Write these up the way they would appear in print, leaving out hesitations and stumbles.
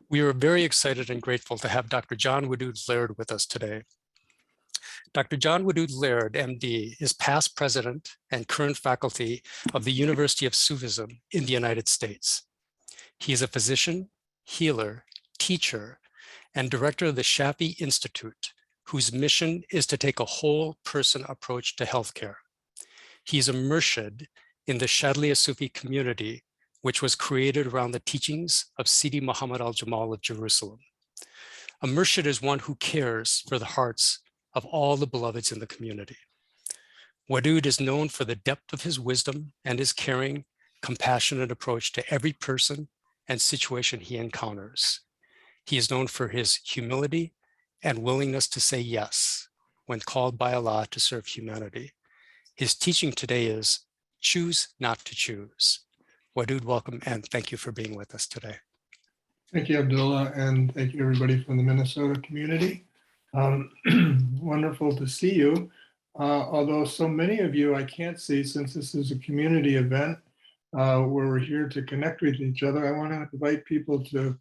We are very excited and grateful to have Dr. John Wadude Laird with us today. Dr. John Wadude Laird, MD, is past president and current faculty of the University of Sufism in the United States. He is a physician, healer, teacher, and director of the Shafiyy Institute, whose mission is to take a whole person approach to healthcare. He is a Murshid in the Shadhiliyya Sufi community, which was created around the teachings of Sidi Muhammad al-Jamal of Jerusalem. A Murshid is one who cares for the hearts of all the beloveds in the community. Wadude is known for the depth of his wisdom and his caring, compassionate approach to every person and situation he encounters. He is known for his humility and willingness to say yes when called by Allah to serve humanity. His teaching today is choose not to choose. Wadude, welcome and thank you for being with us today. Thank you, Abdullah, and thank you everybody from the Minnesota community. Wonderful to see you. Although so many of you I can't see, since this is a community event where we're here to connect with each other, I want to invite people to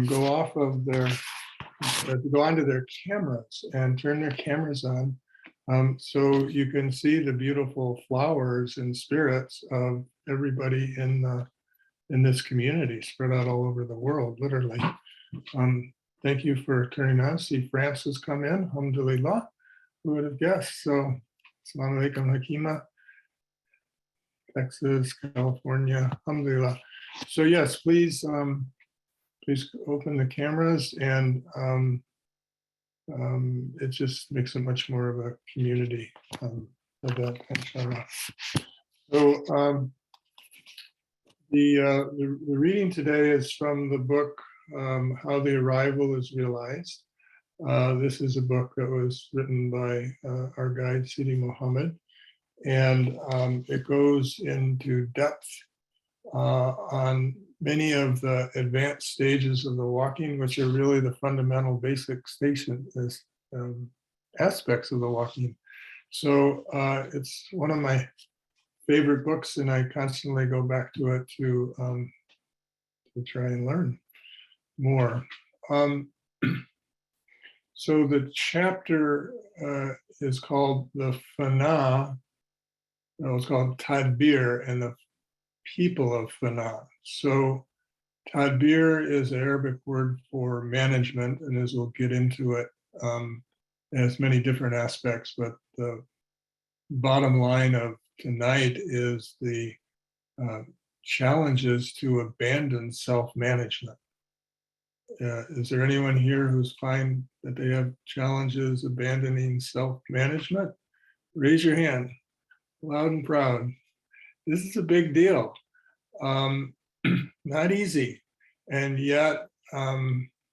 go off of to go onto their cameras and turn their cameras on so you can see the beautiful flowers and spirits of everybody in this community spread out all over the world, literally. Thank you for turning on. See, France has come in, alhamdulillah. Who would have guessed? So, assalamu alaikum hakima. Texas, California, alhamdulillah. So yes, please open the cameras, and it just makes it much more of a community event, inshallah. So the reading today is from the book How the Arrival is Realized. This is a book that was written by our guide Sidi Muhammad, and it goes into depth on many of the advanced stages of the walking, which are really the fundamental basic aspects of the walking. So it's one of my favorite books, and I constantly go back to it to try and learn more. So the chapter is called the Fana. It's called Tadbir and the people of Fana. So Tadbir is an Arabic word for management, and as we'll get into it, it has many different aspects, but the bottom line of tonight is the challenges to abandon self-management. Is there anyone here who's find that they have challenges abandoning self-management? Raise your hand, loud and proud. This is a big deal. Not easy, and yet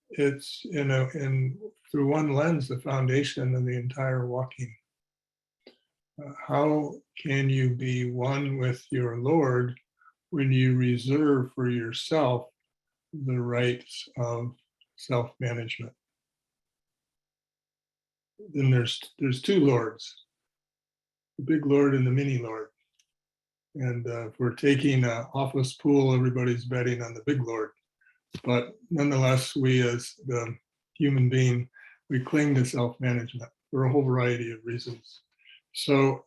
it's through one lens the foundation of the entire walking. How can you be one with your Lord when you reserve for yourself the rights of self-management? Then there's two lords, the big Lord and the mini Lord. And if we're taking an office pool, everybody's betting on the big Lord. But nonetheless, we as the human being, we cling to self-management for a whole variety of reasons. So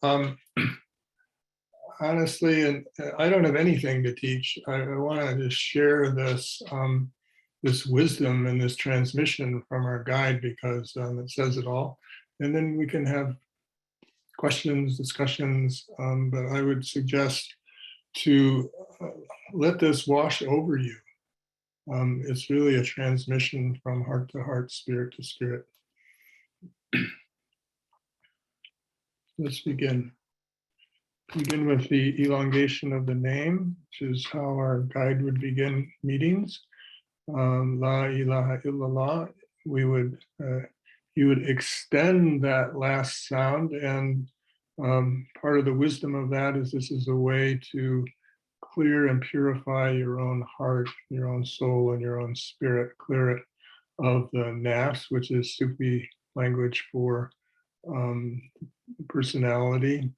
honestly, and I don't have anything to teach. I want to just share this this wisdom and this transmission from our guide, because it says it all. And then we can have questions, discussions, but I would suggest to let this wash over you. It's really a transmission from heart to heart, spirit to spirit. Let's begin. Begin with the elongation of the name, which is how our guide would begin meetings. La ilaha illallah. He would extend that last sound, and part of the wisdom of that is this is a way to clear and purify your own heart, your own soul, and your own spirit. Clear it of the nas, which is Sufi language for personality,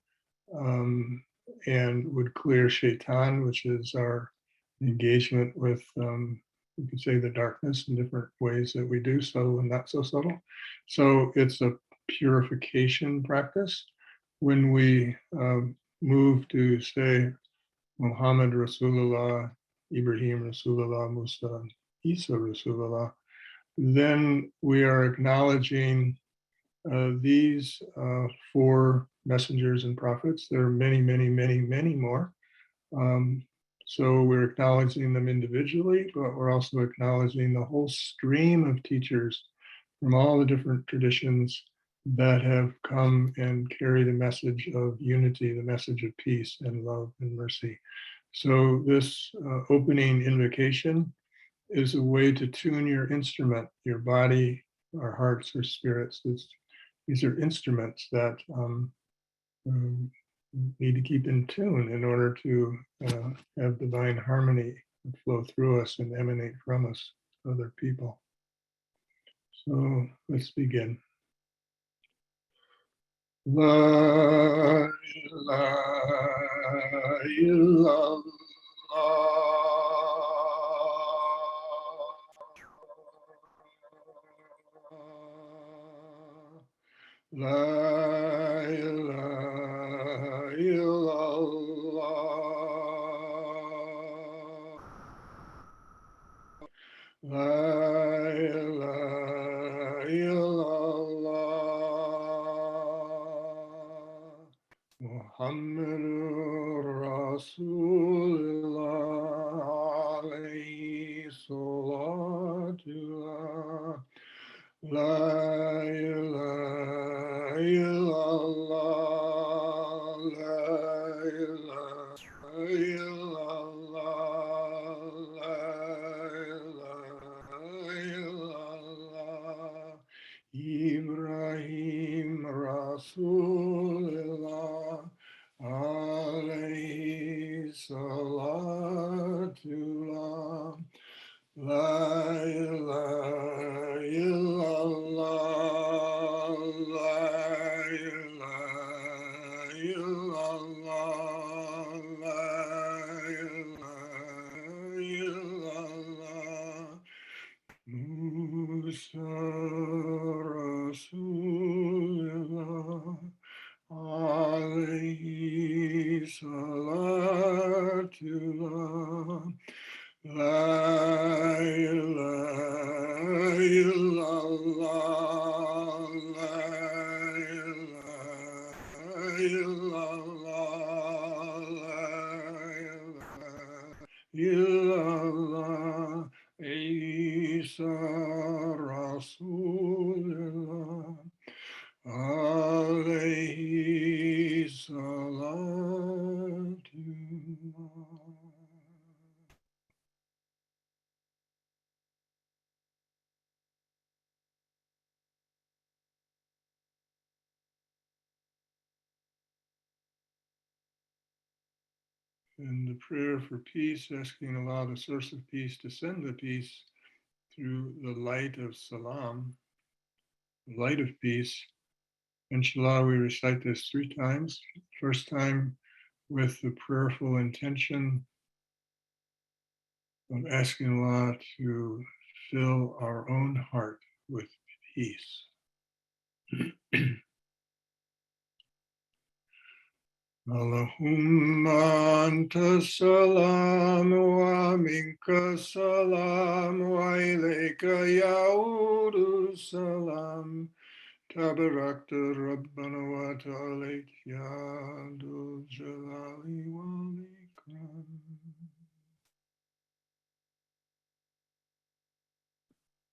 and would clear shaitan, which is our engagement with you could say the darkness in different ways that we do, subtle and not so subtle. So it's a purification practice. When we move to say Muhammad Rasulullah, Ibrahim Rasulullah, Musa, Isa Rasulullah, then we are acknowledging these four messengers and prophets. There are many, many, many, many more. So we're acknowledging them individually, but we're also acknowledging the whole stream of teachers from all the different traditions that have come and carry the message of unity, the message of peace and love and mercy. So this opening invocation is a way to tune your instrument, your body, our hearts or spirits. These are instruments that need to keep in tune in order to have divine harmony flow through us and emanate from us to other people. So let's begin. La ilaha illallah. La ilaha illallah. La ilaha illallah. Muhammadur Rasulullah alayhi salatullah. La ilaha illallah. La ilaha illallah. Ibrahim Rasulullah alayhi salatullah. La ilaha illallah. La ilaha illallah. La ilaha illallah. Musa Rasulullah alayhi salatullah. La ilaha illallah. La ilaha illallah. La ilaha illallah. Isa Rasulullah alayhi salatullah. And the prayer for peace, asking Allah, the source of peace, to send the peace through the light of salam, light of peace. Inshallah, we recite this 3 times. First time with the prayerful intention of asking Allah to fill our own heart with peace. Allahumma anta salam wa minka salam wa ilayka ya'udu salam. Tabarakta Rabbana wa ta'alayt ya Dhul Jalali wal Ikram.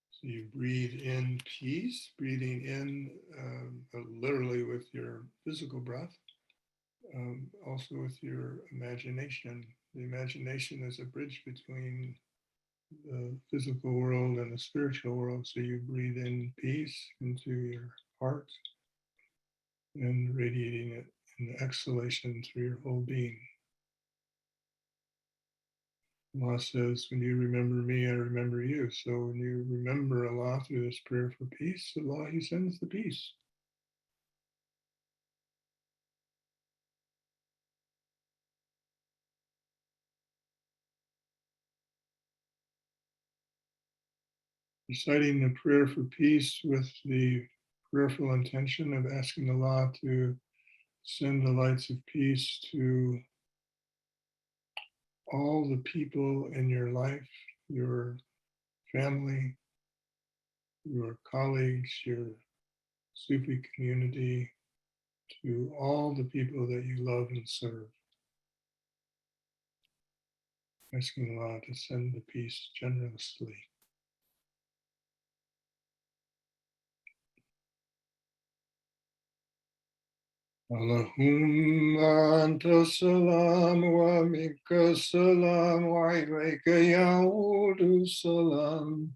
So you breathe in peace, breathing in literally with your physical breath, also with your imagination. The imagination is a bridge between the physical world and the spiritual world. So you breathe in peace into your heart and radiating it in the exhalation through your whole being. Allah says, when you remember me, I remember you. So when you remember Allah through this prayer for peace, Allah, He sends the peace. reciting the prayer for peace with the prayerful intention of asking Allah to send the lights of peace to all the people in your life, your family, your colleagues, your Sufi community, to all the people that you love and serve. Asking Allah to send the peace generously. Allahumma anta salam wa minka salam wa ilayka ya'udu salam.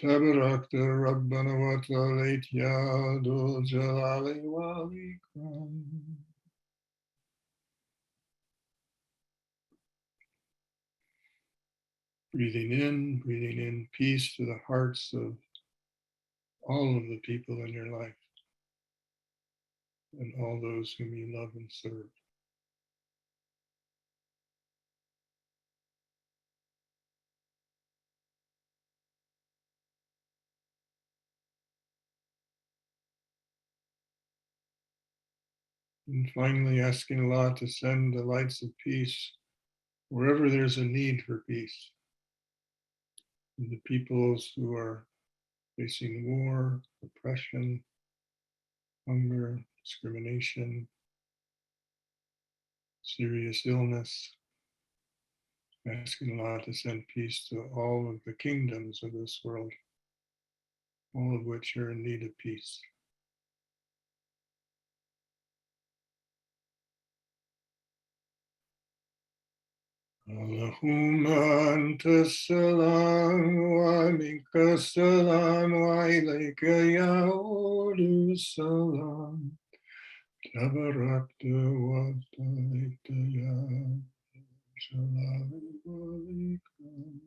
Tabarakta Rabbana wa ta'alayt ya dhul jalali wal ikram. Breathing in peace to the hearts of all of the people in your life and all those whom you love and serve. And finally, asking Allah to send the lights of peace wherever there's a need for peace. And the peoples who are facing war, oppression, hunger, discrimination, serious illness, asking Allah to send peace to all of the kingdoms of this world, all of which are in need of peace. Allahumma anta salam wa minka salam wa ilayka ya'udu salam. Tabarakta wa ta'alayta ya jalali wal ikram.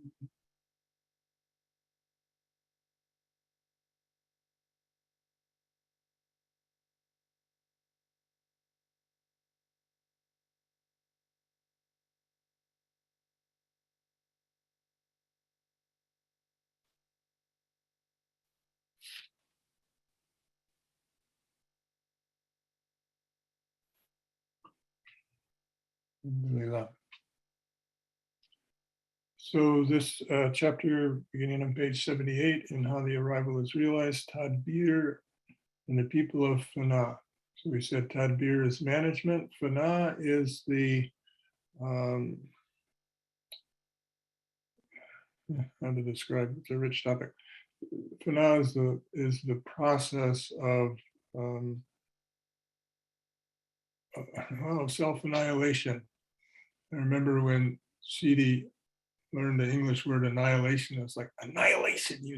Alhamdulillah. So this chapter, beginning on page 78, in how the arrival is realized, Tadbir and the people of Fana. So we said Tadbir is management, Fana is the, how to describe it? It's a rich topic. Fana is the process of self-annihilation. I remember when Sidi learned the English word annihilation, it was like annihilation. He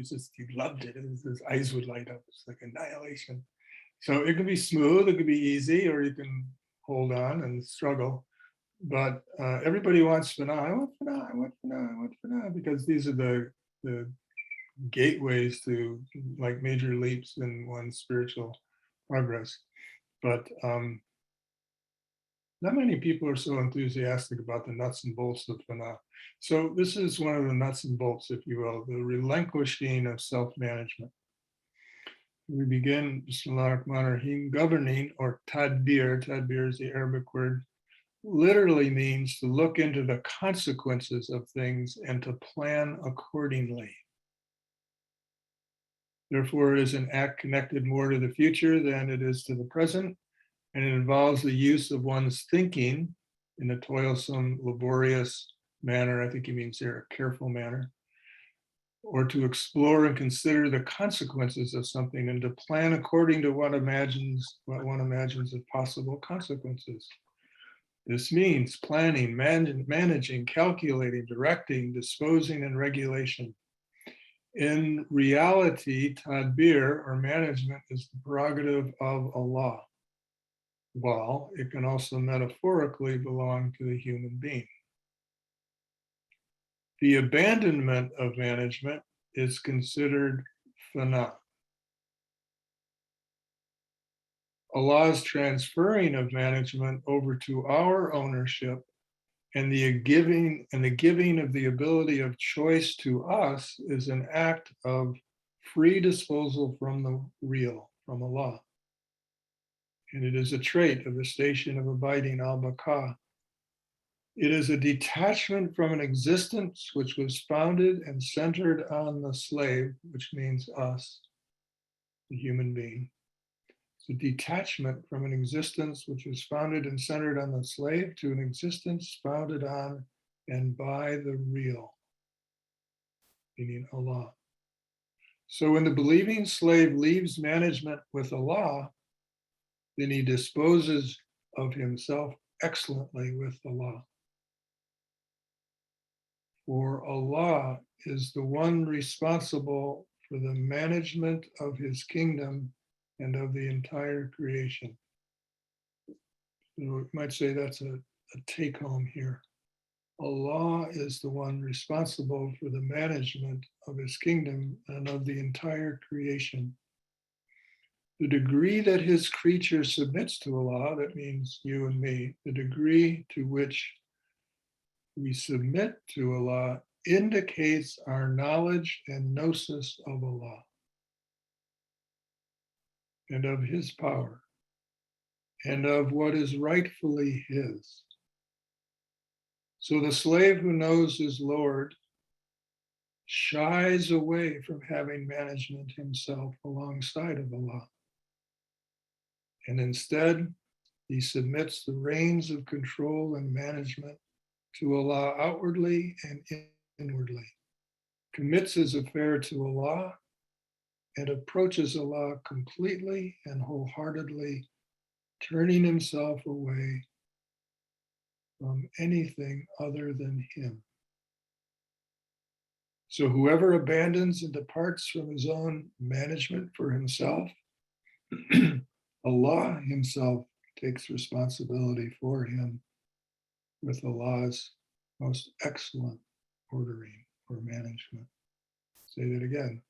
loved it. His eyes would light up. It's like annihilation. So it can be smooth, it could be easy, or you can hold on and struggle. But everybody wants Fana. I want Fana, I want Fana, I want Fana, because these are the gateways to like major leaps in one's spiritual progress. But not many people are so enthusiastic about the nuts and bolts of Fana. So this is one of the nuts and bolts, if you will, the relinquishing of self-management. We begin, Bismillah ar-Rahman ar-Rahim, governing, or tadbir. Tadbir is the Arabic word, literally means to look into the consequences of things and to plan accordingly. Therefore, it is an act connected more to the future than it is to the present, and it involves the use of one's thinking in a toilsome, laborious manner. I think he means there a careful manner, or to explore and consider the consequences of something and to plan according to what one imagines as possible consequences. This means planning, managing, calculating, directing, disposing, and regulation. In reality, tadbir, or management, is the prerogative of Allah, while it can also metaphorically belong to the human being. The abandonment of management is considered fana. Allah's transferring of management over to our ownership and the giving of the ability of choice to us is an act of free disposal from the real, from Allah. And it is a trait of the station of abiding al-Baqa. It is a detachment from an existence which was founded and centered on the slave, which means us, the human being. It's a detachment from an existence which was founded and centered on the slave to an existence founded on and by the real, meaning Allah. So when the believing slave leaves management with Allah, then he disposes of himself excellently with Allah. For Allah is the one responsible for the management of his kingdom and of the entire creation. So you might say that's a take home here. Allah is the one responsible for the management of his kingdom and of the entire creation. The degree that his creature submits to Allah, that means you and me, the degree to which we submit to Allah indicates our knowledge and gnosis of Allah and of his power and of what is rightfully his. So the slave who knows his Lord shies away from having management himself alongside of Allah. And instead, he submits the reins of control and management to Allah outwardly and inwardly, commits his affair to Allah, and approaches Allah completely and wholeheartedly, turning himself away from anything other than him. So whoever abandons and departs from his own management for himself, Allah himself takes responsibility for him with Allah's most excellent ordering or management. Say that again.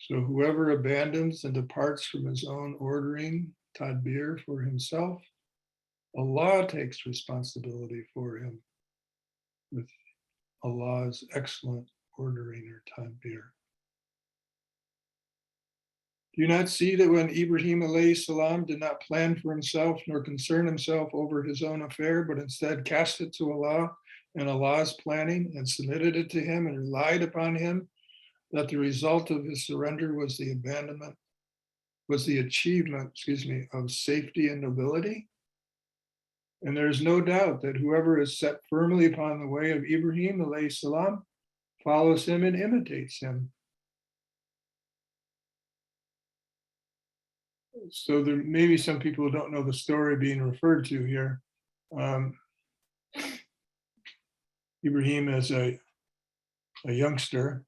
So whoever abandons and departs from his own ordering, tadbir, for himself, Allah takes responsibility for him with Allah's excellent ordering or tadbir. Do you not see that when Ibrahim alayhi salam did not plan for himself nor concern himself over his own affair, but instead cast it to Allah and Allah's planning and submitted it to him and relied upon him, that the result of his surrender was the abandonment, was the achievement, of safety and nobility? And there is no doubt that whoever is set firmly upon the way of Ibrahim alayhi salam follows him and imitates him. So there may be some people who don't know the story being referred to here. Ibrahim, as a youngster,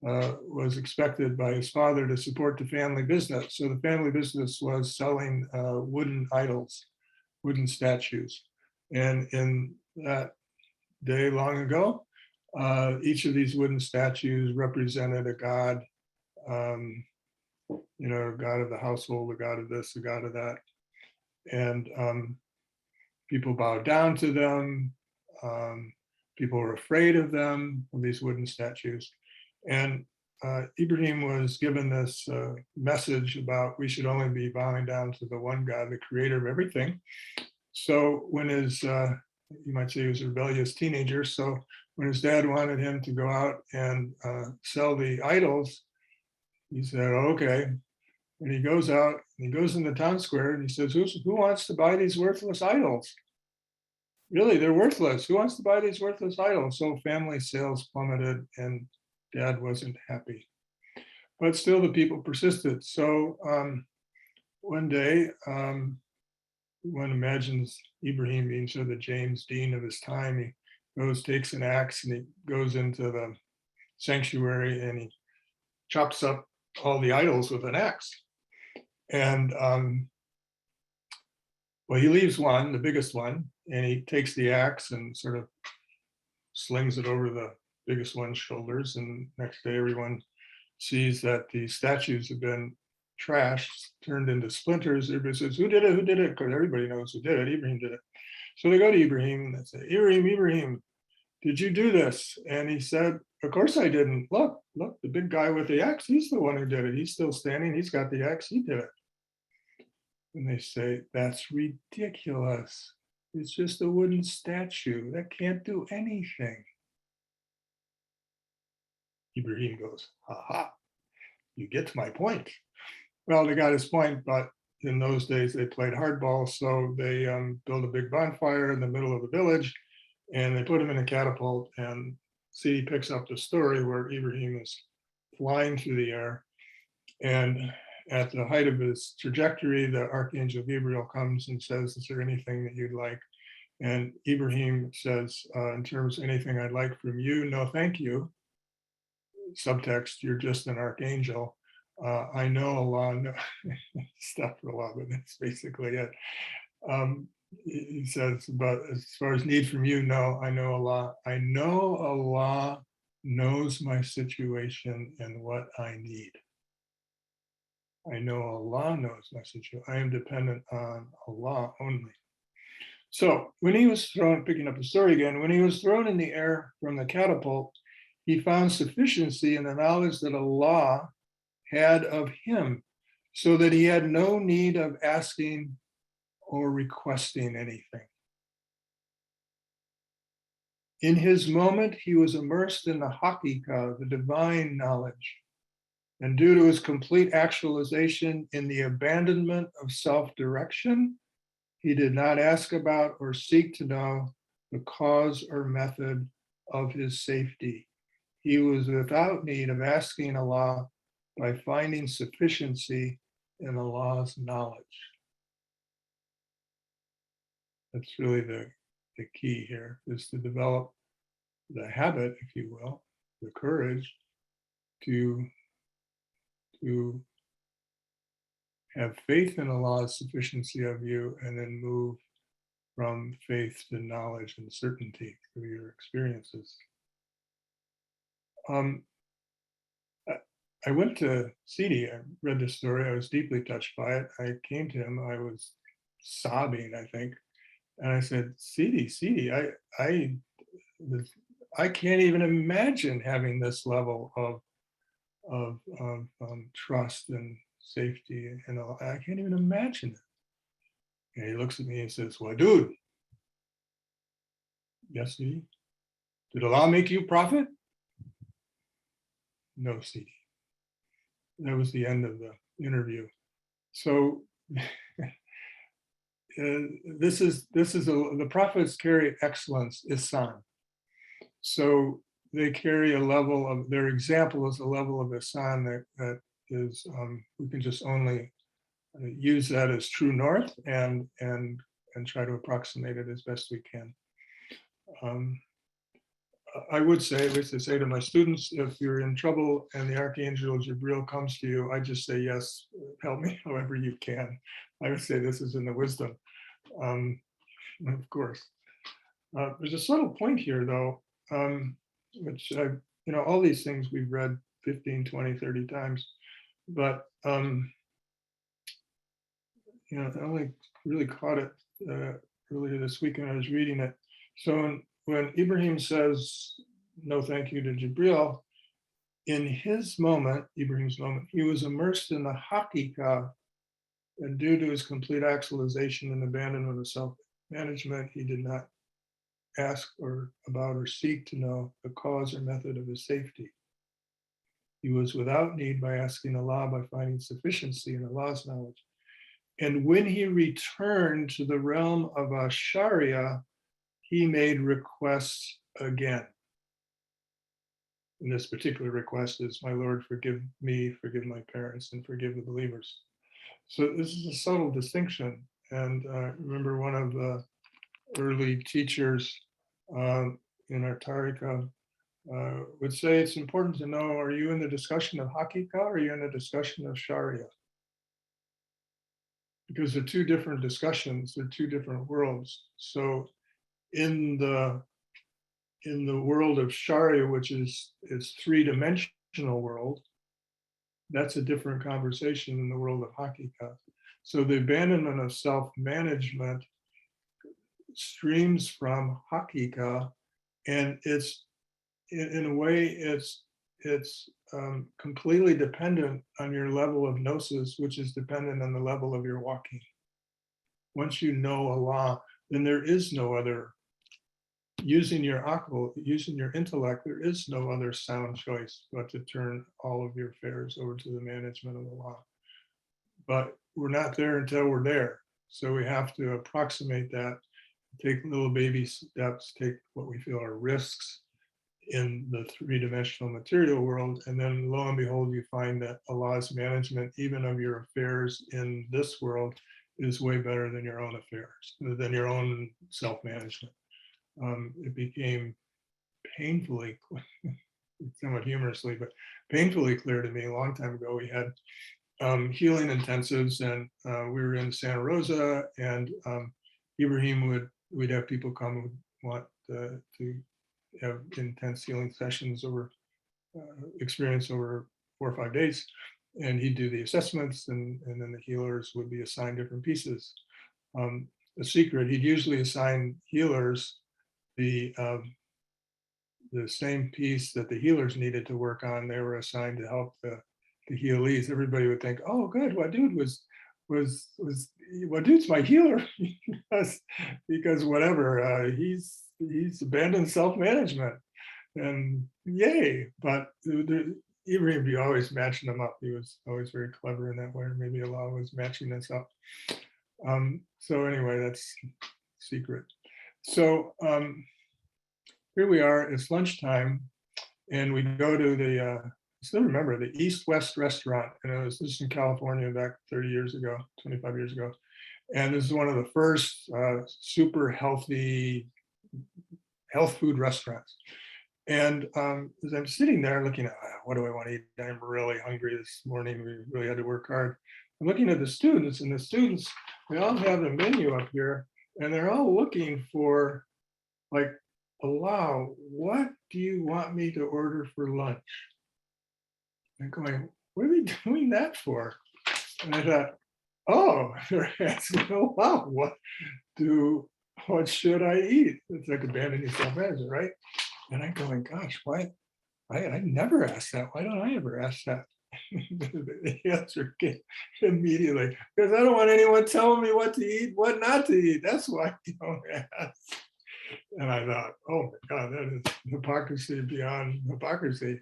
was expected by his father to support the family business. So the family business was selling wooden idols, wooden statues. And in that day long ago, each of these wooden statues represented a god, a god of the household, a god of this, a god of that. And people bowed down to them. People were afraid of them, of these wooden statues. And Ibrahim was given this message about we should only be bowing down to the one God, the creator of everything. So when his, you might say he was a rebellious teenager, so when his dad wanted him to go out and sell the idols, he said, okay. And he goes out and he goes in the town square and he says, who wants to buy these worthless idols? Really, they're worthless. Who wants to buy these worthless idols? So family sales plummeted and Dad wasn't happy. But still the people persisted. So one day, one imagines Ibrahim being sort of the James Dean of his time. He goes, takes an axe and he goes into the sanctuary and he chops up all the idols with an axe. And well, he leaves one, the biggest one, and he takes the axe and sort of slings it over the biggest one's shoulders. And next day, everyone sees that the statues have been trashed, turned into splinters. Everybody says, who did it? Who did it? Because everybody knows who did it. Ibrahim did it. So they go to Ibrahim and they say, Ibrahim, did you do this? And he said, of course I didn't. Look, the big guy with the axe, he's the one who did it. He's still standing. He's got the axe. He did it. And they say, that's ridiculous. It's just a wooden statue that can't do anything. Ibrahim goes, ha ha, you get to my point. Well, they got his point, but in those days they played hardball. So they built a big bonfire in the middle of the village and they put him in a catapult, and Sidi picks up the story where Ibrahim is flying through the air, and at the height of his trajectory, the Archangel Gabriel comes and says, is there anything that you'd like? And Ibrahim says, in terms of anything I'd like from you, no, thank you. Subtext, you're just an archangel. I know Allah, no, stuff for Allah, but that's basically it. He says, but as far as need from you, no, I know Allah. I know Allah knows my situation and what I need. I know Allah knows my situation. I am dependent on Allah only. So when he was thrown, picking up the story again, when he was thrown in the air from the catapult, he found sufficiency in the knowledge that Allah had of him, so that he had no need of asking or requesting anything. In his moment, he was immersed in the haqiqah, the divine knowledge. And due to his complete actualization in the abandonment of self-direction, he did not ask about or seek to know the cause or method of his safety. He was without need of asking Allah by finding sufficiency in Allah's knowledge. That's really the key here, is to develop the habit, if you will, the courage to have faith in Allah's sufficiency of you, and then move from faith to knowledge and certainty through your experiences. I went to Sidi, I read this story, I was deeply touched by it. I came to him, I was sobbing, I think. And I said, Sidi, I can't even imagine having this level of trust and safety, and all. I can't even imagine it. And he looks at me and says, Wadude, yes, Sidi? Did Allah make you prophet? No, Sidi. That was the end of the interview. So the prophets carry excellence, ihsan. So they carry a level of, their example is a level of ihsan that is, we can just only use that as true north and try to approximate it as best we can. I would say, at least I say to my students, if you're in trouble and the Archangel Jibril comes to you, I just say, yes, help me however you can. I would say this is in the wisdom, of course. There's a subtle point here, though, which all these things we've read 15, 20, 30 times, but I only really caught it earlier this week when I was reading it. So when Ibrahim says, no thank you to Jibril, in his moment, Ibrahim's moment, he was immersed in the haqiqah, and due to his complete actualization and abandonment of self-management, he did not ask about or seek to know the cause or method of his safety. He was without need by asking Allah, by finding sufficiency in Allah's knowledge. And when he returned to the realm of Sharia, he made requests again. And this particular request is, my Lord, forgive me, forgive my parents, and forgive the believers. So this is a subtle distinction. And I remember one of the early teachers in our tariqah would say, it's important to know, are you in the discussion of haqiqah or are you in the discussion of Sharia? Because they're two different discussions, they're two different worlds. So in the world of Sharia, which is three-dimensional world, that's a different conversation than the world of haqiqah. So the abandonment of self-management streams from haqiqah, And it's, in a way, it's completely dependent on your level of gnosis, which is dependent on the level of your walking. Once you know Allah, then there is no other, using your akal, using your intellect, there is no other sound choice but to turn all of your affairs over to the management of Allah. But we're not there until we're there. So we have to approximate that, take little baby steps, take what we feel are risks in the three-dimensional material world. And then lo and behold, you find that Allah's management, even of your affairs in this world, is way better than your own affairs, than your own self-management. It became painfully, somewhat humorously, but painfully clear to me a long time ago. We had healing intensives, and we were in Santa Rosa, and Ibrahim we'd have people come who would want to have intense healing sessions over experience over 4 or 5 days, and he'd do the assessments, and then the healers would be assigned different pieces. A secret, he'd usually assign healers the same piece that the healers needed to work on. They were assigned to help the healees. Everybody would think, oh, good, Wadude Wadude's my healer because whatever, he's abandoned self-management, and yay. But Ibrahim be always matching them up. He was always very clever in that way. Maybe Allah was matching us up. So anyway, that's secret. So here we are, it's lunchtime, and we go to the, I still remember, the East West restaurant, and this is in California back 30 years ago, 25 years ago. And this is one of the first super healthy health food restaurants. And as I'm sitting there looking at, what do I want to eat? I'm really hungry this morning. We really had to work hard. I'm looking at the students, and the students, they all have a menu up here, and they're all looking for, like, Allah, what do you want me to order for lunch? I'm going, what are we doing that for? And I thought, oh, they're asking Allah, what should I eat? It's like abandoning self-management, right? And I'm going, gosh, why? I never asked that. Why don't I ever ask that? The answer came immediately, because I don't want anyone telling me what to eat, what not to eat. That's why you don't ask. And I thought, oh my God, that is hypocrisy beyond hypocrisy.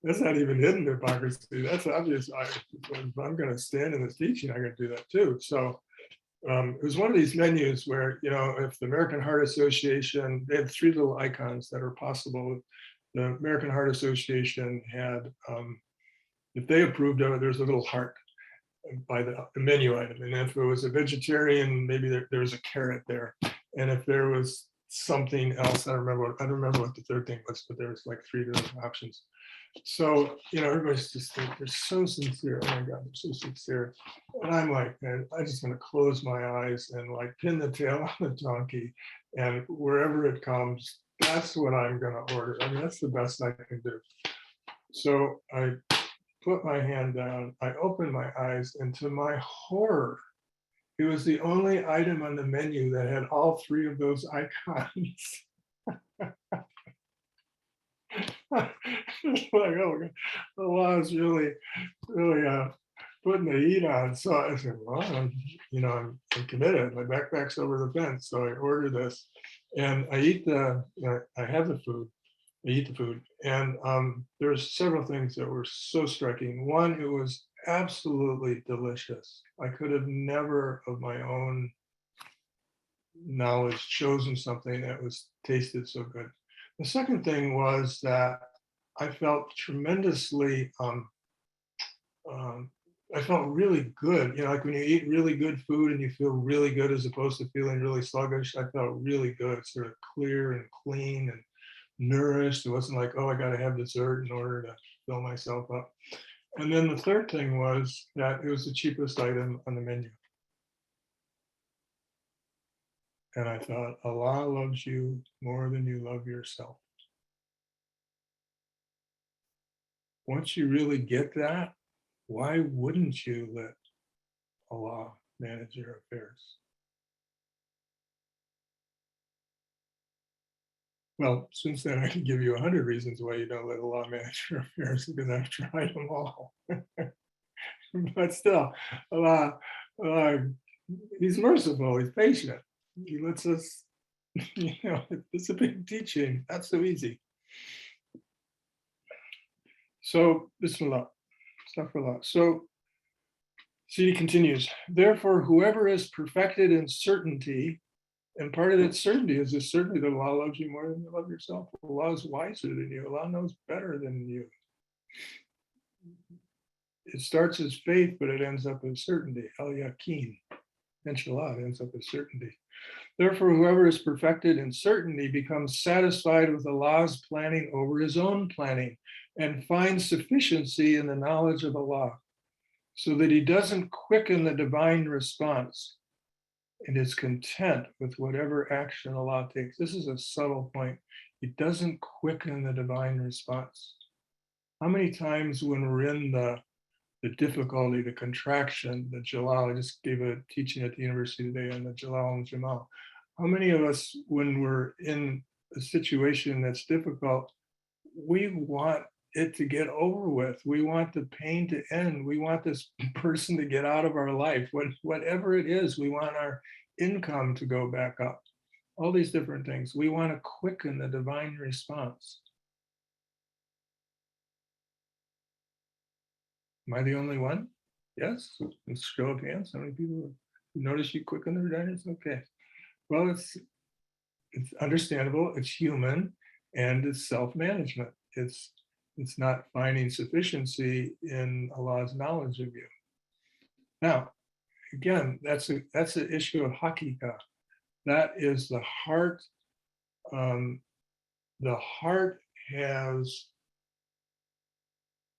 That's not even hidden hypocrisy. That's obvious. If I'm going to stand in this teaching, I'm going to do that too. So it was one of these menus where, if the American Heart Association, they had 3 little icons that are possible. The American Heart Association had, if they approved of it, there's a little heart by the menu item. And if it was a vegetarian, maybe there was a carrot there. And if there was something else, I don't remember what the third thing was, but there was like 3 different options. So, everybody's just, they're so sincere. Oh my God, they're so sincere. And I'm like, man, I just want to close my eyes and like pin the tail on the donkey, and wherever it comes, that's what I'm going to order. I mean, that's the best I can do. So I put my hand down, I opened my eyes, and to my horror, it was the only item on the menu that had all 3 of those icons. Like, oh God, Allah is really putting the heat on. So I said, well, I'm committed. My backpack's over the fence. So I order this, and I eat I have the food. I eat the food, and there's several things that were so striking. One, it was absolutely delicious. I could have never, of my own knowledge, chosen something that was tasted so good. The second thing was that I felt tremendously, I felt really good. Like when you eat really good food and you feel really good as opposed to feeling really sluggish, I felt really good, sort of clear and clean and nourished. It wasn't like, oh, I got to have dessert in order to fill myself up. And then the third thing was that it was the cheapest item on the menu. And I thought, Allah loves you more than you love yourself. Once you really get that, why wouldn't you let Allah manage your affairs? Well, since then I can give you 100 reasons why you don't let Allah manage your affairs, because I've tried them all. But still, Allah, Allah, He's merciful, He's patient. He lets us, it's a big teaching, not so easy. So, Bismillah, astaghfirullah. So, Sidi continues, therefore, whoever is perfected in certainty, and part of that certainty is this certainty that Allah loves you more than you love yourself. Allah is wiser than you. Allah knows better than you. It starts as faith, but it ends up as certainty. Al-Yaqeen. Inshallah, it ends up as certainty. Therefore, whoever is perfected in certainty becomes satisfied with Allah's planning over his own planning and finds sufficiency in the knowledge of Allah, so that he doesn't quicken the divine response and is content with whatever action Allah takes. This is a subtle point. It doesn't quicken the divine response. How many times when we're in the difficulty, the contraction, the Jalal, I just gave a teaching at the university today on the Jalal and Jamal. How many of us, when we're in a situation that's difficult, we want it to get over with. We want the pain to end. We want this person to get out of our life. Whatever it is, we want our income to go back up. All these different things. We want to quicken the divine response. Am I the only one? Yes? Let's show of hands. How many people notice you quicken their diets? Okay. Well, it's understandable. It's human, and it's self-management. It's not finding sufficiency in Allah's knowledge of you. Now, again, that's an issue of hakika. That is the heart. The heart has.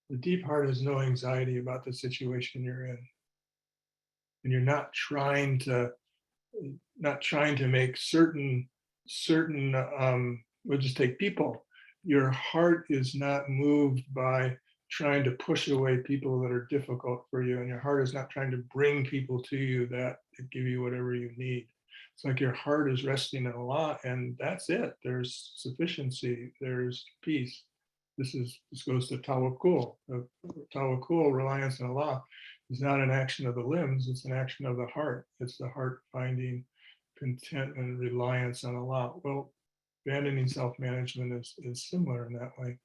The deep heart has no anxiety about the situation you're in. And you're not trying to make certain, we'll just take people. Your heart is not moved by trying to push away people that are difficult for you. And your heart is not trying to bring people to you that give you whatever you need. It's like your heart is resting in Allah, and that's it. There's sufficiency, there's peace. This goes to tawakkul. Tawakkul, reliance on Allah, is not an action of the limbs, it's an action of the heart. It's the heart finding content and reliance on Allah. Well, abandoning self-management is similar in that way.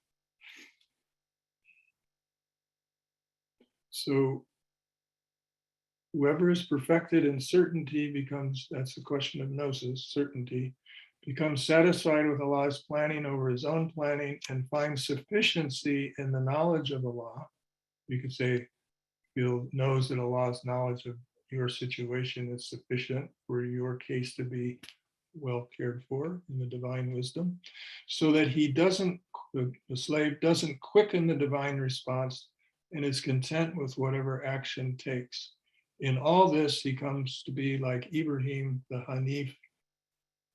So whoever is perfected in certainty becomes, that's the question of gnosis, certainty, becomes satisfied with Allah's planning over his own planning and finds sufficiency in the knowledge of Allah. You could say, knows that Allah's knowledge of your situation is sufficient for your case to be well cared for in the divine wisdom, so that the slave doesn't quicken the divine response and is content with whatever action takes. In all this, he comes to be like Ibrahim, the Hanif,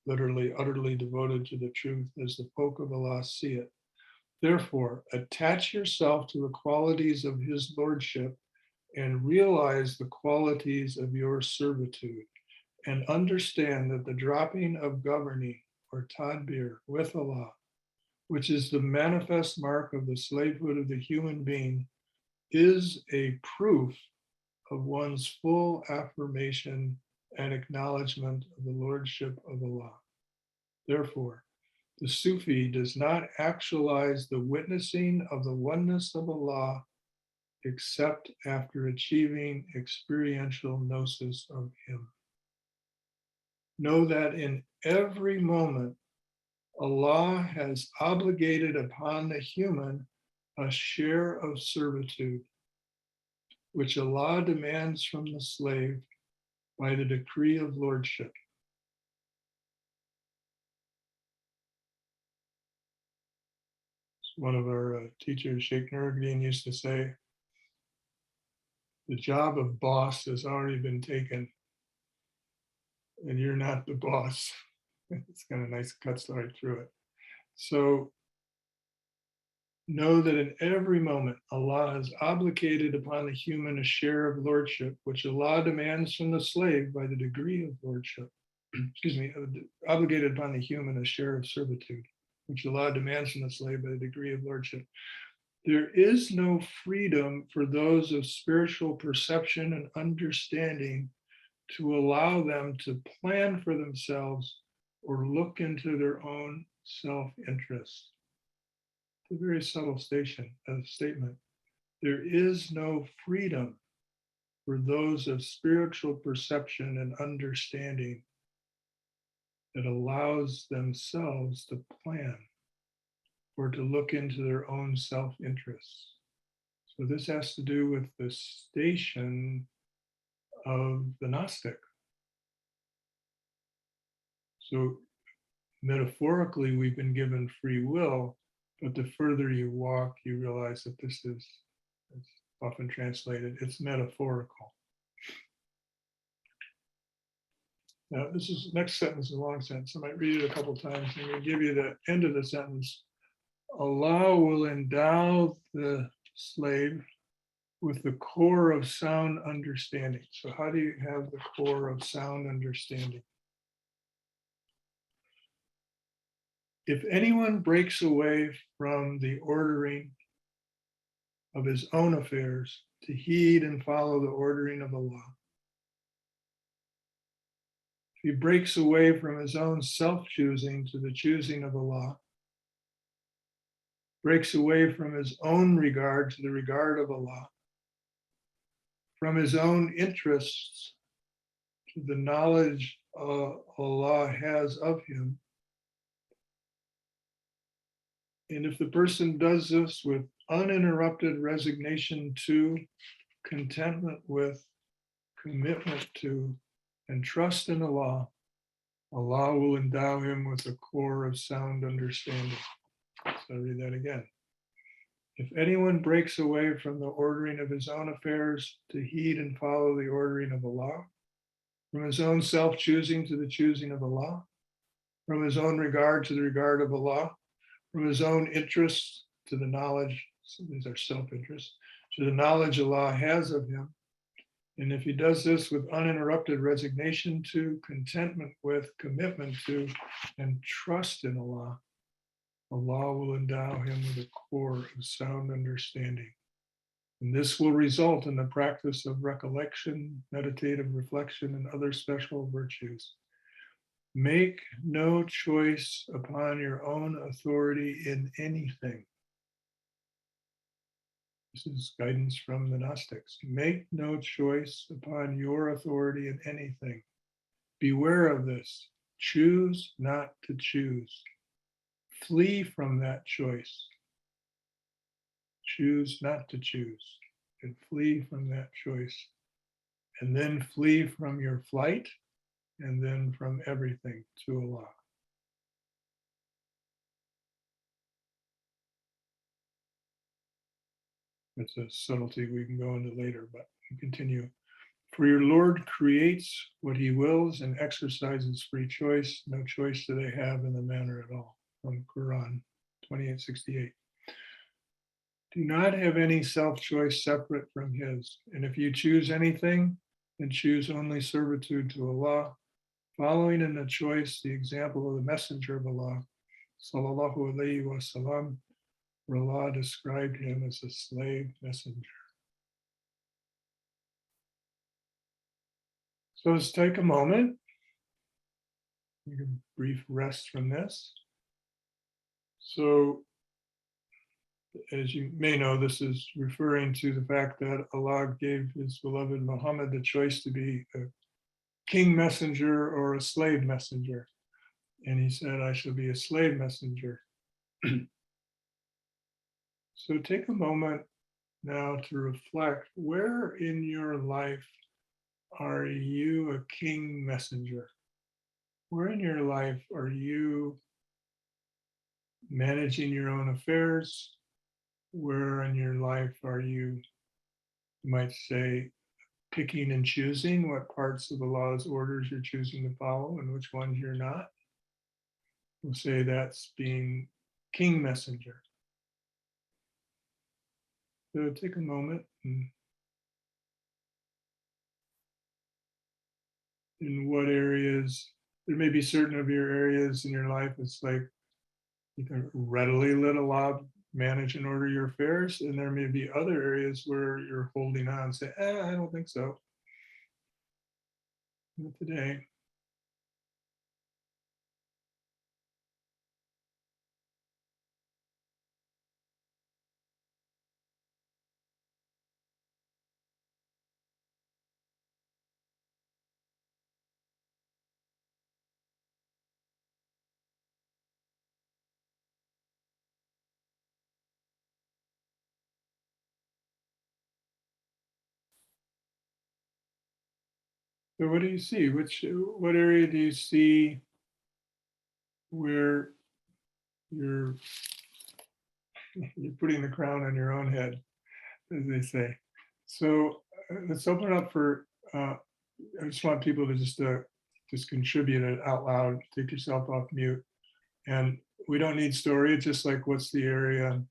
literally utterly devoted to the truth as the folk of Allah see it. Therefore, attach yourself to the qualities of his lordship and realize the qualities of your servitude, and understand that the dropping of governing or tadbir with Allah, which is the manifest mark of the slavehood of the human being, is a proof of one's full affirmation and acknowledgement of the lordship of Allah. Therefore, the Sufi does not actualize the witnessing of the oneness of Allah except after achieving experiential gnosis of him. Know that in every moment, Allah has obligated upon the human a share of servitude, which Allah demands from the slave by the decree of lordship. One of our teachers, Shaykh used to say, the job of boss has already been taken, and you're not the boss. It's kind of a nice cut story through it. So know that in every moment, Allah has obligated upon the human a share of lordship, which Allah demands from the slave by the degree of lordship. Excuse me, obligated upon the human a share of servitude. which the law demands from the slave by the degree of lordship. There is no freedom for those of spiritual perception and understanding to allow them to plan for themselves or look into their own self-interest. It's a very subtle statement. There is no freedom for those of spiritual perception and understanding that allows themselves to plan or to look into their own self-interests. So this has to do with the station of the Gnostic. So metaphorically, we've been given free will, but the further you walk, you realize that this is, it's often translated, it's metaphorical. Now, this is next sentence is a long sentence. I might read it a couple times. I'm going to give you the end of the sentence. Allah will endow the slave with the core of sound understanding. So how do you have the core of sound understanding? If anyone breaks away from the ordering of his own affairs to heed and follow the ordering of Allah, if he breaks away from his own self-choosing to the choosing of Allah, breaks away from his own regard to the regard of Allah, from his own interests to the knowledge Allah has of him. And if the person does this with uninterrupted resignation to, contentment with, commitment to, and trust in Allah, Allah will endow him with a core of sound understanding. So I'll read that again. If anyone breaks away from the ordering of his own affairs to heed and follow the ordering of Allah, from his own self-choosing to the choosing of Allah, from his own regard to the regard of Allah, from his own interests to the knowledge, so these are self-interests, to the knowledge Allah has of him, and if he does this with uninterrupted resignation to, contentment with, commitment to, and trust in Allah, Allah will endow him with a core of sound understanding. And this will result in the practice of recollection, meditative reflection, and other special virtues. Make no choice upon your own authority in anything. This is guidance from the Gnostics. Make no choice upon your authority in anything. Beware of this. Choose not to choose. Flee from that choice. Choose not to choose and flee from that choice. And then flee from your flight and then from everything to Allah. It's a subtlety we can go into later, but we continue. For your Lord creates what he wills and exercises free choice. No choice do they have in the matter at all. From Quran 28:68. Do not have any self-choice separate from his. And if you choose anything, then choose only servitude to Allah, following in the choice the example of the Messenger of Allah, sallallahu alayhi wa sallam, where Allah described him as a slave messenger. So let's take a moment. Take a brief rest from this. So, as you may know, this is referring to the fact that Allah gave his beloved Muhammad the choice to be a king messenger or a slave messenger. And he said, I shall be a slave messenger. So take a moment now to reflect, where in your life are you a king messenger? Where in your life are you managing your own affairs? Where in your life are you might say, picking and choosing what parts of the law's orders you're choosing to follow and which ones you're not? We'll say that's being king messenger. So take a moment and in what areas, there may be certain of your areas in your life, it's like you can readily let Allah manage and order your affairs, and there may be other areas where you're holding on, say, I don't think so. Not today. So what do you see? What area do you see where you're putting the crown on your own head, as they say? So let's open it up for, I just want people to just contribute it out loud, take yourself off mute. And we don't need story, it's just like, what's the area?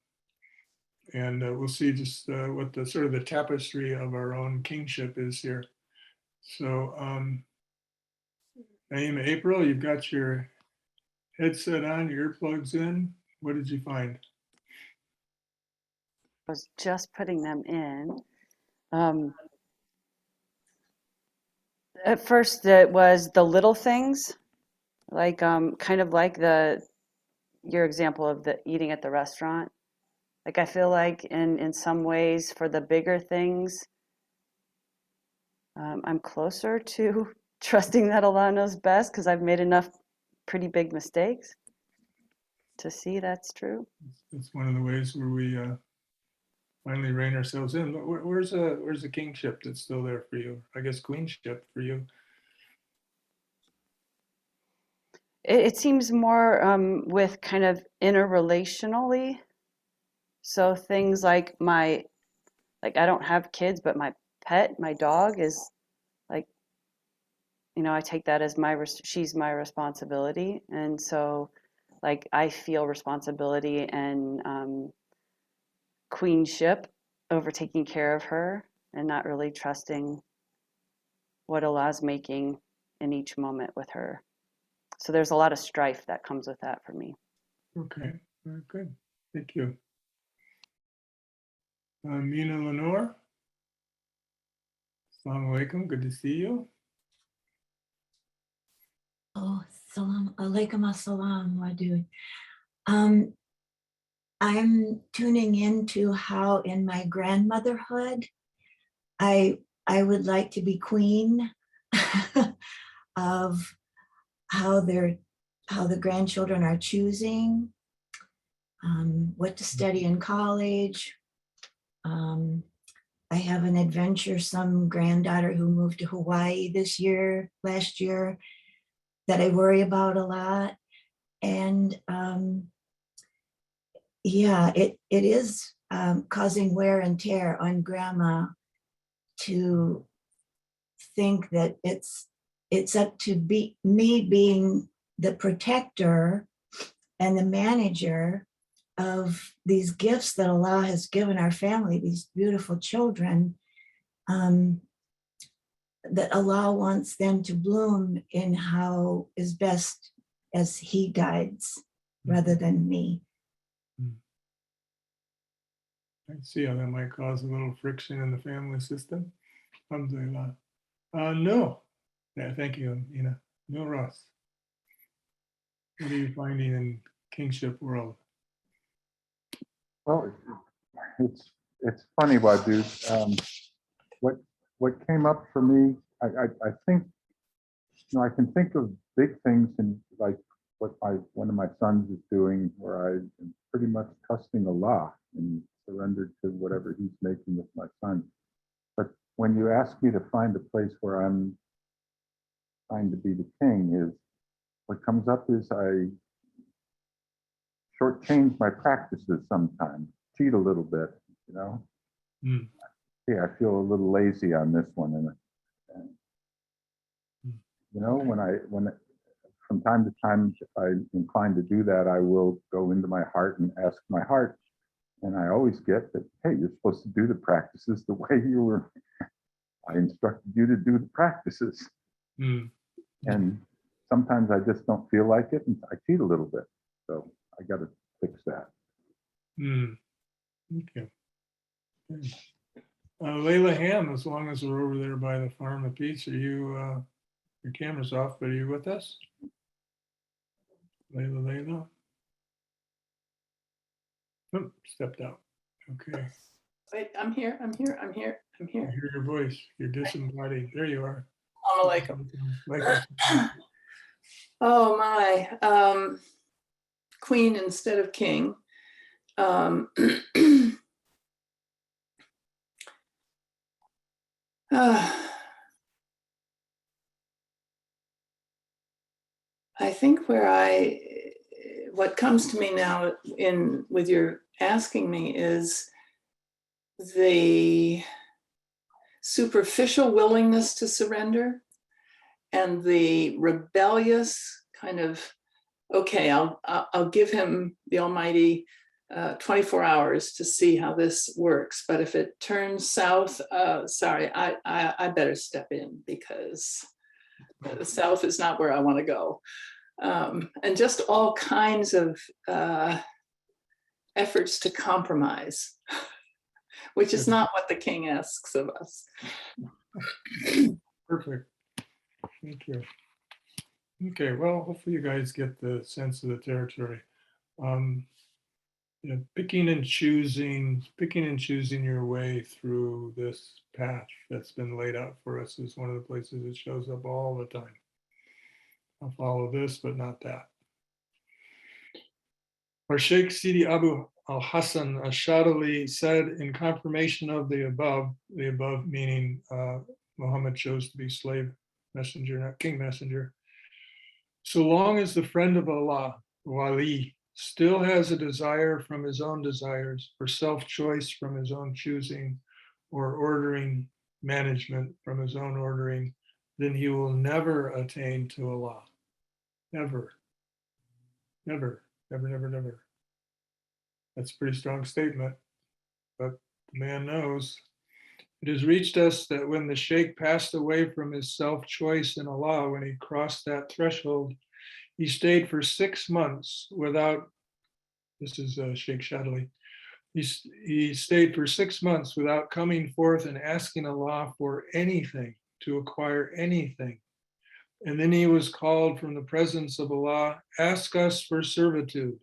And we'll see just what the sort of the tapestry of our own kingship is here. So Naima, April, you've got your headset on, your earplugs in. What did you find? I was just putting them in. At first, it was the little things, like kind of like your example of the eating at the restaurant. Like I feel like in some ways, for the bigger things, I'm closer to trusting that Allah knows best because I've made enough pretty big mistakes to see that's true. It's one of the ways where we finally rein ourselves in. But where's the kingship that's still there for you? I guess queenship for you. It seems more with kind of interrelationally. So things like I don't have kids, but my pet, my dog is like, I take that as she's my responsibility. And so like I feel responsibility and queenship over taking care of her and not really trusting what Allah's making in each moment with her. So there's a lot of strife that comes with that for me. Okay, very good. Thank you. Mina Lenore. Assalamu alaikum, good to see you. Oh, salam alaikum assalam, Wadude. I'm tuning into how in my grandmotherhood, I would like to be queen of how the grandchildren are choosing, what to study in college. I have an adventuresome granddaughter who moved to Hawaii last year, that I worry about a lot. And yeah, it is causing wear and tear on grandma to think that it's up to me being the protector and the manager of these gifts that Allah has given our family, these beautiful children, that Allah wants them to bloom in how is best as He guides, rather than me. I see how that might cause a little friction in the family system. Alhamdulillah. No. Yeah, thank you, Ina. No, Ross. What are you finding in kingship world? Well, it's funny, Wadude. What came up for me, I think, I can think of big things and like what one of my sons is doing, where I am pretty much trusting Allah and surrendered to whatever He's making with my son. But when you ask me to find a place where I'm trying to be the king, is what comes up is I shortchange my practices sometimes, cheat a little bit, Yeah, I feel a little lazy on this one, and when from time to time if I'm inclined to do that, I will go into my heart and ask my heart, and I always get that, hey, you're supposed to do the practices the way I instructed you to do the practices. And sometimes I just don't feel like it, and I cheat a little bit. So I got to fix that. Okay. Good. Layla Ham, as long as we're over there by the farm of peace, are you, your camera's off, but are you with us? Layla. Oh, stepped out. Okay. Wait, I'm here. I hear your voice. You're disembodied. There you are. Assalamu Like Oh my, queen instead of king. I think what comes to me now with your asking me is the superficial willingness to surrender and the rebellious kind of, okay, I'll give him the almighty 24 hours to see how this works. But if it turns south, sorry, I better step in because the south is not where I want to go. And just all kinds of efforts to compromise, which is not what the king asks of us. Perfect. Thank you. Okay, well, hopefully you guys get the sense of the territory. You know, picking and choosing your way through this path that's been laid out for us is one of the places it shows up all the time. I'll follow this, but not that. Our Shaykh Sidi Abu al-Hassan al-Shadhiliyya said in confirmation of the above meaning Muhammad chose to be slave messenger, not king messenger. So long as the friend of Allah, Wali, still has a desire from his own desires, or self-choice from his own choosing, or ordering management from his own ordering, then he will never attain to Allah. Never. Never, never, never, never. That's a pretty strong statement, but the man knows. It has reached us that when the Shaykh passed away from his self-choice in Allah, when he crossed that threshold, he stayed for 6 months without, this is Shaykh Shadhiliyya, he stayed for 6 months without coming forth and asking Allah for anything, to acquire anything. And then he was called from the presence of Allah, ask us for servitude.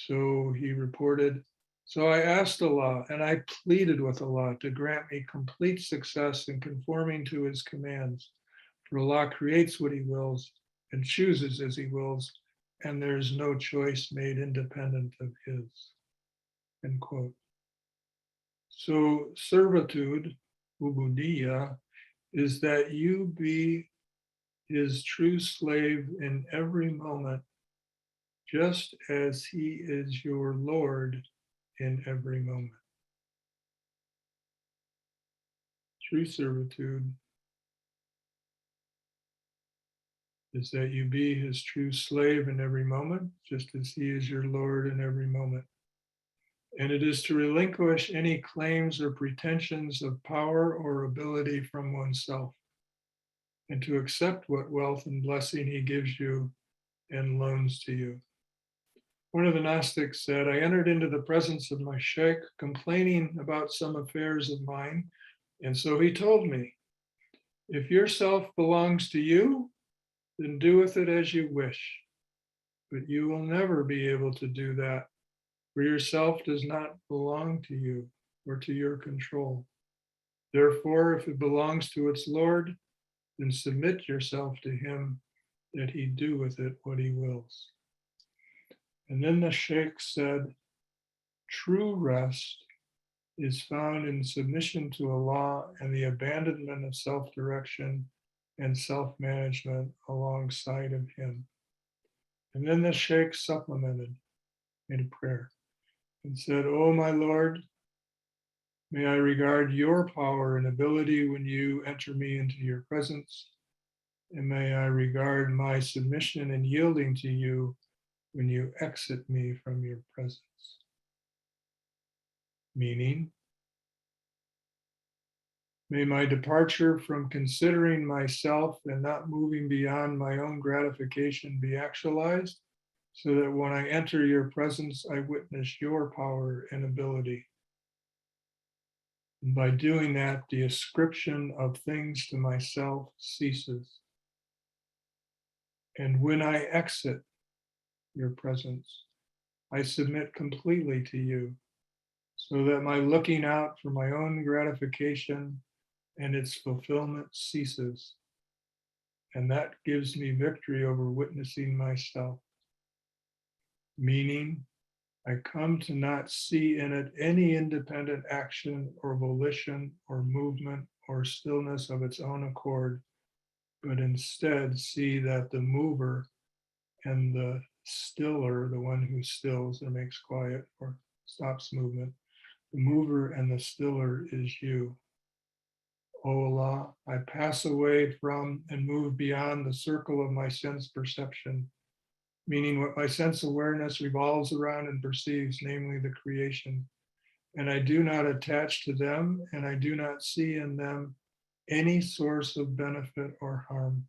So he reported, so I asked Allah and I pleaded with Allah to grant me complete success in conforming to his commands. For Allah creates what he wills and chooses as he wills, and there is no choice made independent of his. End quote. So servitude, ubudiyya, is that you be his true slave in every moment, just as he is your Lord in every moment. True servitude is that you be his true slave in every moment, just as he is your Lord in every moment. And it is to relinquish any claims or pretensions of power or ability from oneself, and to accept what wealth and blessing he gives you and loans to you. One of the Gnostics said, I entered into the presence of my Shaykh complaining about some affairs of mine. And so he told me, if your self belongs to you, then do with it as you wish. But you will never be able to do that, for yourself does not belong to you or to your control. Therefore, if it belongs to its Lord, then submit yourself to him, that he do with it what he wills. And then the Shaykh said, true rest is found in submission to Allah and the abandonment of self-direction and self-management alongside of him. And then the Shaykh supplemented, made a prayer, and said, oh my Lord, may I regard your power and ability when you enter me into your presence, and may I regard my submission and yielding to you when you exit me from your presence. Meaning, may my departure from considering myself and not moving beyond my own gratification be actualized, so that when I enter your presence, I witness your power and ability. And by doing that, the ascription of things to myself ceases. And when I exit your presence, I submit completely to you, so that my looking out for my own gratification and its fulfillment ceases. And that gives me victory over witnessing myself. Meaning, I come to not see in it any independent action or volition or movement or stillness of its own accord, but instead see that the mover and the stiller, the one who stills or makes quiet or stops movement, the mover and the stiller is you. O Allah, I pass away from and move beyond the circle of my sense perception, meaning what my sense awareness revolves around and perceives, namely the creation. And I do not attach to them, and I do not see in them any source of benefit or harm,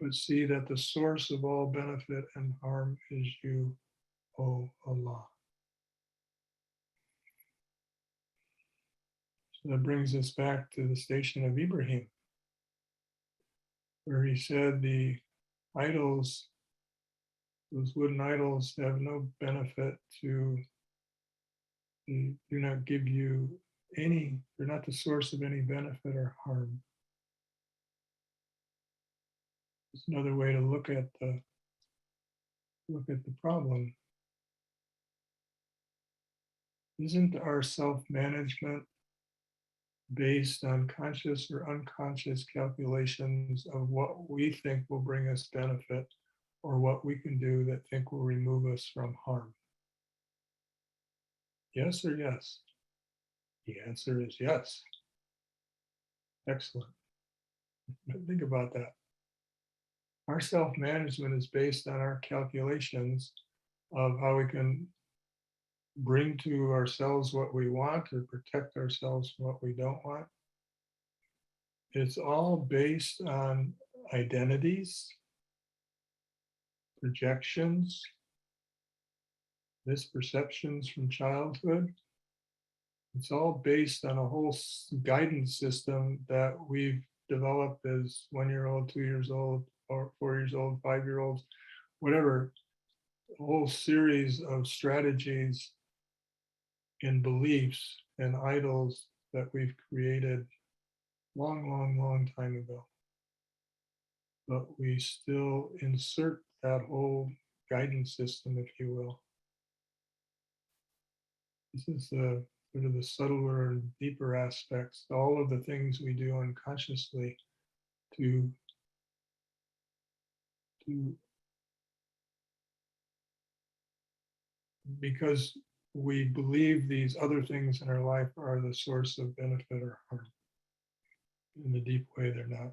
but see that the source of all benefit and harm is you, O Allah. So that brings us back to the station of Ibrahim, where he said the idols, those wooden idols, have no benefit to, they do not give you any, they're not the source of any benefit or harm. It's another way to look at the problem. Isn't our self-management based on conscious or unconscious calculations of what we think will bring us benefit, or what we can do that think will remove us from harm? Yes or yes? The answer is yes. Excellent. But think about that. Our self-management is based on our calculations of how we can bring to ourselves what we want or protect ourselves from what we don't want. It's all based on identities, projections, misperceptions from childhood. It's all based on a whole guidance system that we've developed as 1 year old, 2 years old, or 4 years old, 5-year-olds, whatever, a whole series of strategies and beliefs and idols that we've created long time ago. But we still insert that whole guidance system, if you will. This is the sort of the subtler and deeper aspects, all of the things we do unconsciously to because we believe these other things in our life are the source of benefit or harm. In a deep way, they're not.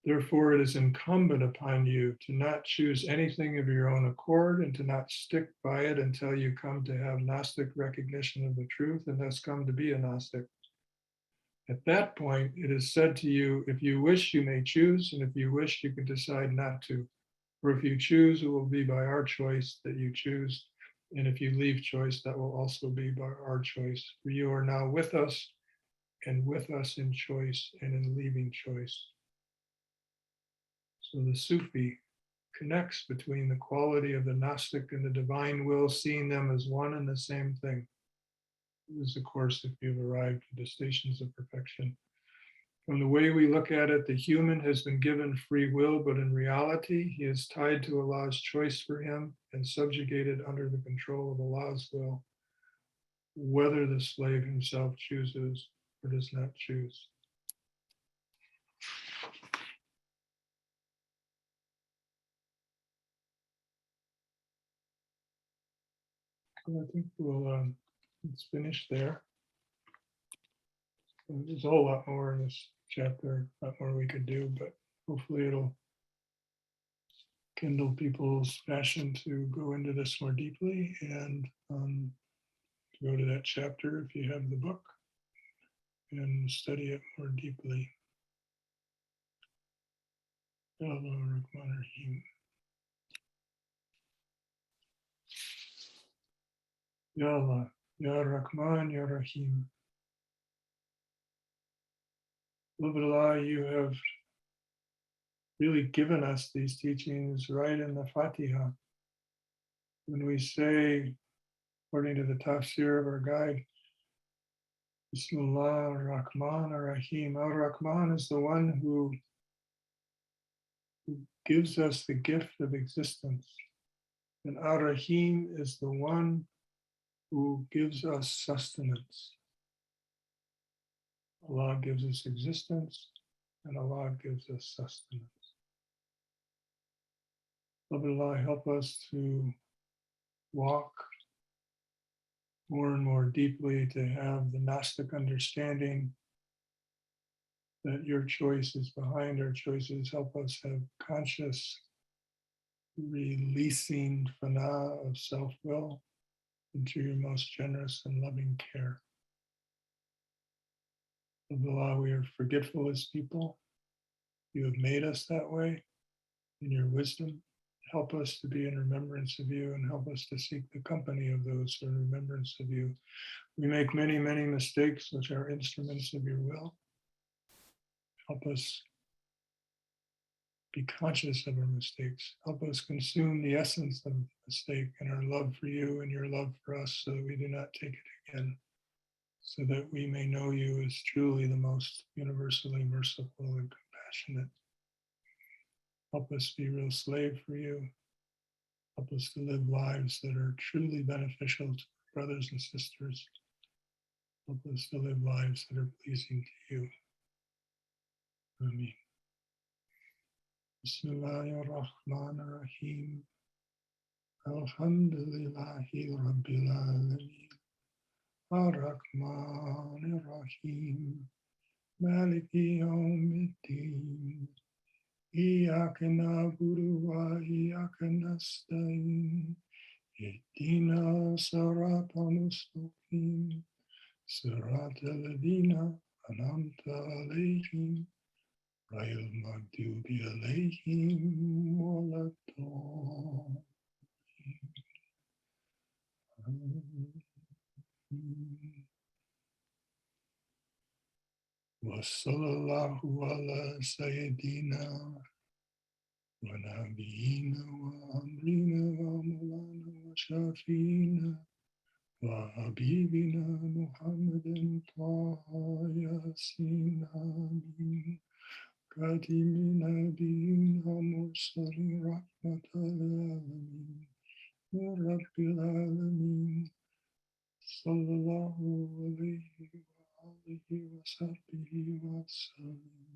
Therefore, it is incumbent upon you to not choose anything of your own accord and to not stick by it until you come to have Gnostic recognition of the truth and thus come to be a Gnostic. At that point, it is said to you, if you wish, you may choose, and if you wish, you can decide not to. For if you choose, it will be by our choice that you choose. And if you leave choice, that will also be by our choice. For you are now with us, and with us in choice and in leaving choice. So the Sufi connects between the quality of the Gnostic and the divine will, seeing them as one and the same thing. This is, of course, if you've arrived at the stations of perfection. From the way we look at it, the human has been given free will, but in reality, he is tied to Allah's choice for him and subjugated under the control of Allah's will, whether the slave himself chooses or does not choose. So I think let's finish there. There's a whole lot more in this chapter, a lot more we could do, but hopefully it'll kindle people's passion to go into this more deeply and go to that chapter if you have the book and study it more deeply. Ya Allah Rahman Rahim. Ya Allah, Ya Rahman, Ya Rahim. Beloved Allah, you have really given us these teachings right in the Fatiha. When we say, according to the tafsir of our guide, Bismillah ar-Rahman ar-Rahim. Ar-Rahman is the one who gives us the gift of existence. And ar-Rahim is the one who gives us sustenance. Allah gives us existence, and Allah gives us sustenance. Beloved Allah, help us to walk more and more deeply, to have the gnostic understanding that your choice is behind our choices. Help us have conscious releasing fana of self-will into your most generous and loving care. Beloved Allah, we are forgetful as people. You have made us that way in your wisdom. Help us to be in remembrance of you, and help us to seek the company of those who are in remembrance of you. We make many, many mistakes, which are instruments of your will. Help us be conscious of our mistakes. Help us consume the essence of the mistake and our love for you and your love for us, so that we do not take it again, so that we may know you as truly the most universally merciful and compassionate. Help us be real slave for you. Help us to live lives that are truly beneficial to our brothers and sisters. Help us to live lives that are pleasing to you. Ameen. Bismillahirrahmanirrahim. Alhamdulillahi Rabbil Alameen. Ar-Rahmanir-Rahim. Maliki Yawmiddin. Iyyaka na'budu wa iyyaka nasta'in. Ihdina siratal mustaqim. Siratal ladzina an'amta alayhim. Ghayril maghdubi alayhim waladdallin. Wa sallallahu ala sayyidina wa nabiyyina wa amrina wa maulana wa shafiina wa habibina Muhammadin taha yasin amin. Katimi nabiyina mursalin rahmatal alamin. Ya Rabbil alamin. Sallallahu alayhi wa alihi wa sahbihi wa sallam.